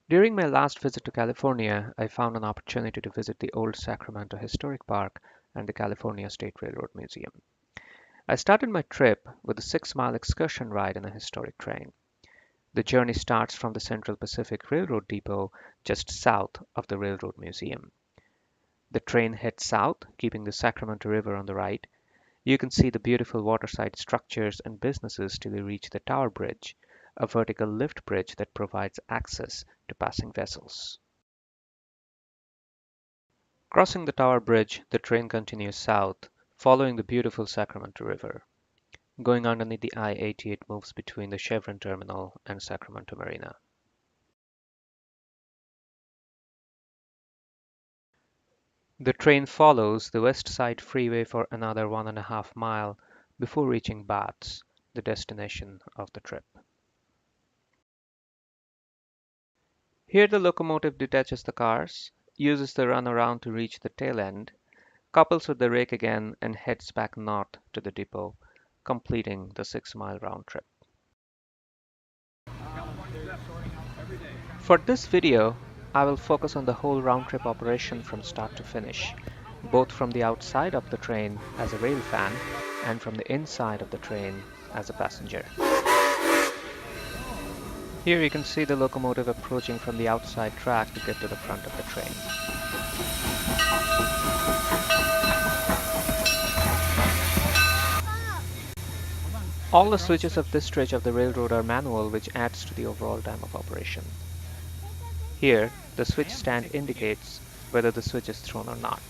During my last visit to California, I found an opportunity to visit the old Sacramento Historic Park and the California State Railroad Museum. I started my trip with a 6-mile excursion ride in a historic train. The journey starts from the Central Pacific Railroad depot just south of the Railroad Museum. The train heads south, keeping the Sacramento River on the right. You can see the beautiful waterside structures and businesses till you reach the Tower Bridge, a vertical lift bridge that provides access to passing vessels. Crossing the Tower Bridge, the train continues south, following the beautiful Sacramento River. Going underneath the I-80, it moves between the Chevron Terminal and Sacramento Marina. The train follows the West Side Freeway for another 1.5 miles before reaching Baths, the destination of the trip. Here the locomotive detaches the cars, uses the runaround to reach the tail end, couples with the rake again, and heads back north to the depot, completing the 6-mile round trip. For this video, I will focus on the whole round trip operation from start to finish, both from the outside of the train as a rail fan and from the inside of the train as a passenger. Here you can see the locomotive approaching from the outside track to get to the front of the train. All the switches of this stretch of the railroad are manual, which adds to the overall time of operation. Here, the switch stand indicates whether the switch is thrown or not.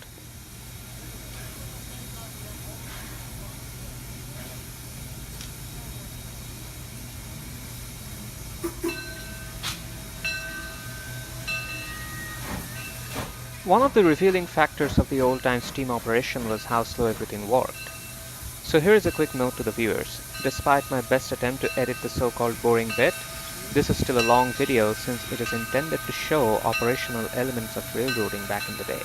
One of the revealing factors of the old-time steam operation was how slow everything worked. So here is a quick note to the viewers. Despite my best attempt to edit the so-called boring bit, this is still a long video since it is intended to show operational elements of railroading back in the day.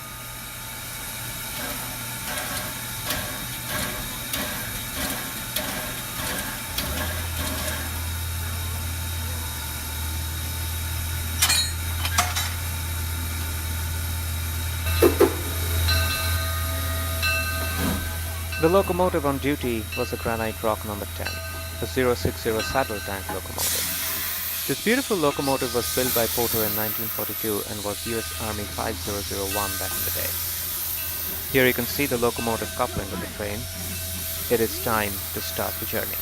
The locomotive on duty was a Granite Rock number 10, a 060 saddle tank locomotive. This beautiful locomotive was built by Porter in 1942 and was US Army 5001 back in the day. Here you can see the locomotive coupling with the train. It is time to start the journey.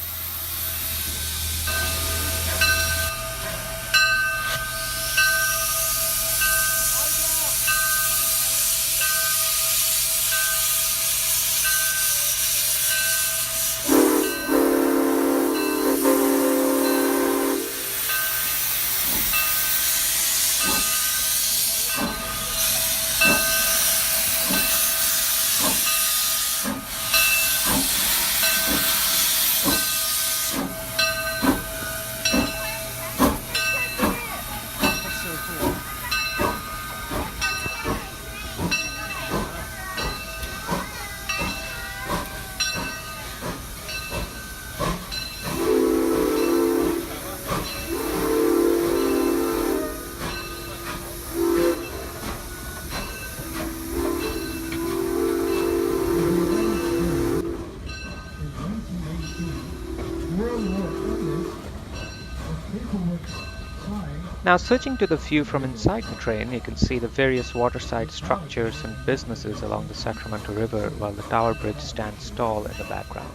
Now switching to the view from inside the train, you can see the various waterside structures and businesses along the Sacramento River while the Tower Bridge stands tall in the background.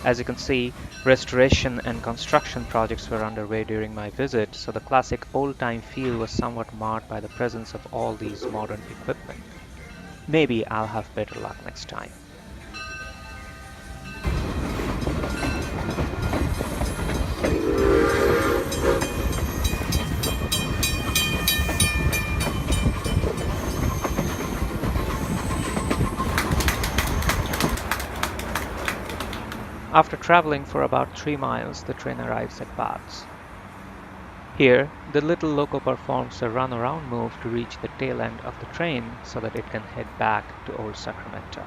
As you can see, restoration and construction projects were underway during my visit, so the classic old-time feel was somewhat marred by the presence of all these modern equipment. Maybe I'll have better luck next time. After traveling for about 3 miles, the train arrives at Baths. Here, the little loco performs a runaround move to reach the tail end of the train so that it can head back to Old Sacramento.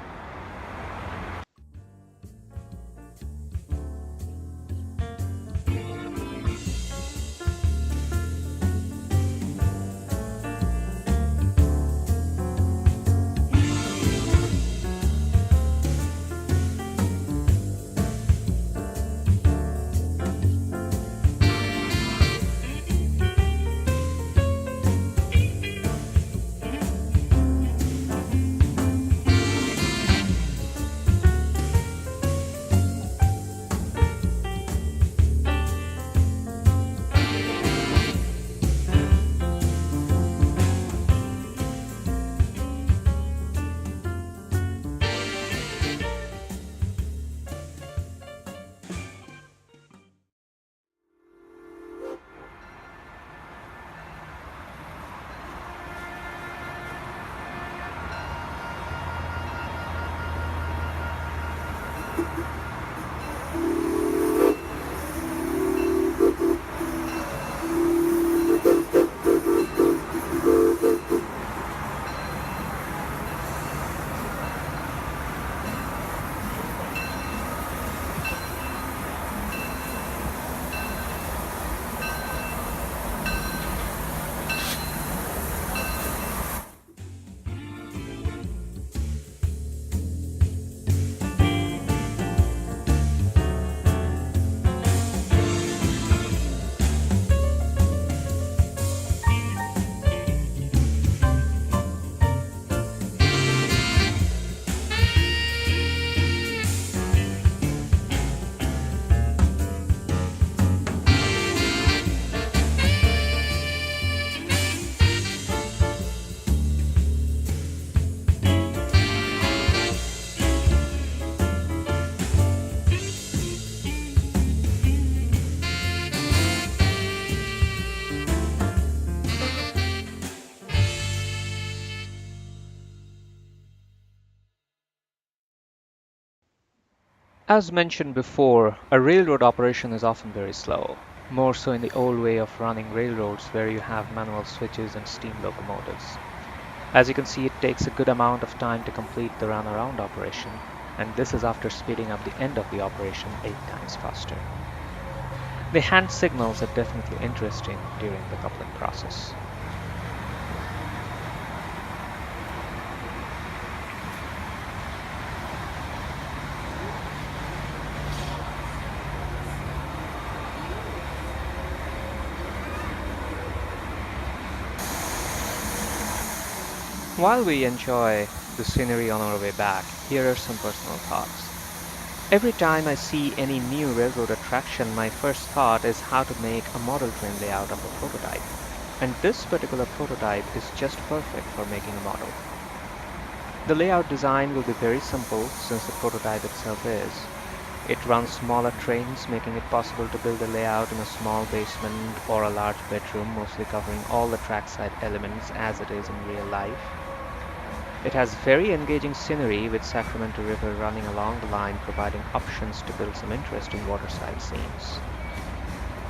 As mentioned before, a railroad operation is often very slow, more so in the old way of running railroads where you have manual switches and steam locomotives. As you can see, it takes a good amount of time to complete the runaround operation, and this is after speeding up the end of the operation 8 times faster. The hand signals are definitely interesting during the coupling process. While we enjoy the scenery on our way back, here are some personal thoughts. Every time I see any new railroad attraction, my first thought is how to make a model train layout of a prototype. And this particular prototype is just perfect for making a model. The layout design will be very simple since the prototype itself is. It runs smaller trains, making it possible to build a layout in a small basement or a large bedroom, mostly covering all the trackside elements as it is in real life. It has very engaging scenery with Sacramento River running along the line, providing options to build some interesting waterside scenes.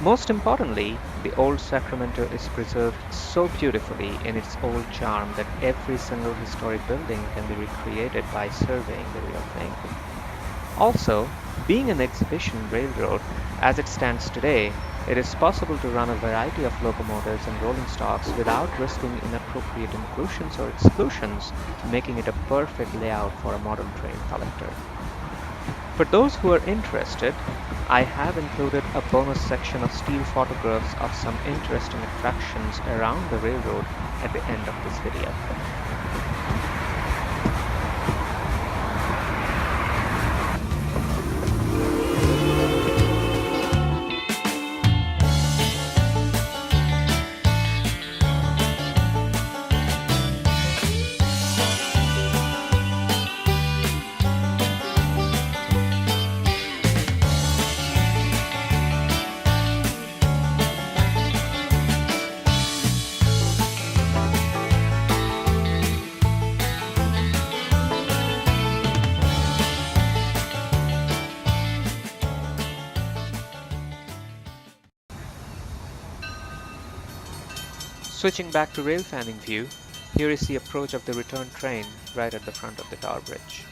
Most importantly, the old Sacramento is preserved so beautifully in its old charm that every single historic building can be recreated by surveying the real thing. Also, being an exhibition railroad as it stands today, it is possible to run a variety of locomotives and rolling stocks without risking inappropriate inclusions or exclusions, making it a perfect layout for a model train collector. For those who are interested, I have included a bonus section of still photographs of some interesting attractions around the railroad at the end of this video. Switching back to rail fanning view, here is the approach of the return train right at the front of the Tower Bridge.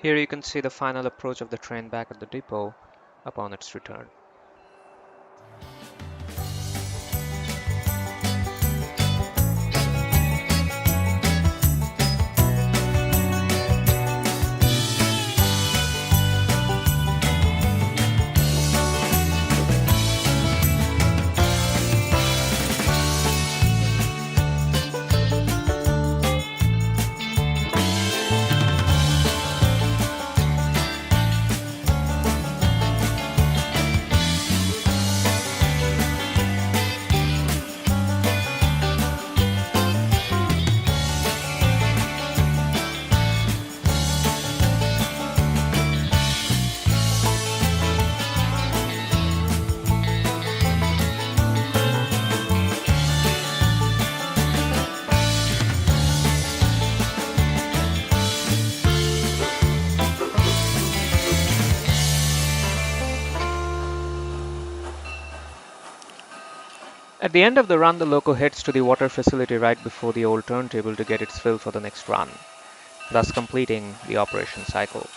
Here you can see the final approach of the train back at the depot upon its return. At the end of the run, the loco heads to the water facility right before the old turntable to get its fill for the next run. thus completing the operation cycle.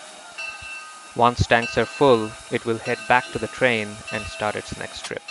Once tanks are full, it will head back to the train and start its next trip.